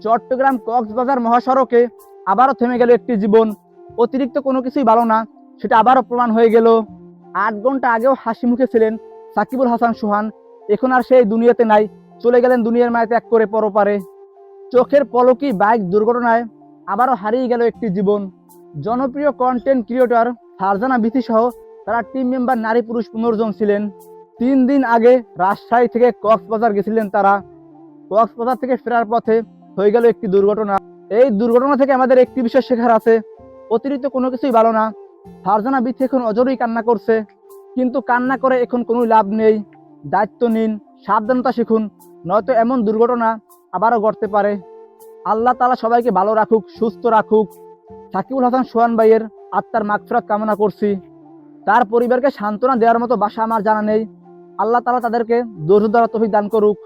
চট্টগ্রাম কক্সবাজার মহাসড়কে আবারও থেমে গেল একটি জীবন। অতিরিক্ত কোনো কিছুই ভালো না, সেটা আবারও প্রমাণ হয়ে গেল। 8 ঘন্টা আগেও হাসি মুখে ছিলেন সাকিবুল হাসান সোহান, এখন আর সেই দুনিয়াতে নাই, চলে গেলেন দুনিয়ার মায়া ত্যাগ করে পরপারে। চোখের পলকই বাইক দুর্ঘটনায় আবারও হারিয়ে গেল একটি জীবন। জনপ্রিয় কন্টেন্ট ক্রিয়েটর ফারজানা বিথি সহ তারা টিম মেম্বার নারী পুরুষ 15 জন ছিলেন। 3 দিন আগে রাজশাহী থেকে কক্সবাজার গেছিলেন তারা। কক্সবাজার থেকে ফেরার পথে হয়ে গেল একটি দুর্ঘটনা। এই দুর্ঘটনা থেকে আমাদের একটি বিষয় শেখার আছে, অতিরিক্ত কোনো কিছুই ভালো না। ফারজানা বিথি এখন অজরেই কান্না করছে, কিন্তু কান্না করে এখন কোনো লাভ নেই। দায়িত্ব নিন, সাবধানতা শিখুন, নয়তো এমন দুর্ঘটনা আবারও ঘটতে পারে। আল্লাহ তাআলা সবাইকে ভালো রাখুক, সুস্থ রাখুক। সাকিবুল হাসান সোহান ভাইয়ের আত্মার মাগফিরাত কামনা করছি। তার পরিবারকে সান্ত্বনা দেওয়ার মতো ভাষা আমার জানা নেই। আল্লাহ তাআলা তাদেরকে ধৈর্য ধরার তৌফিক দান করুক।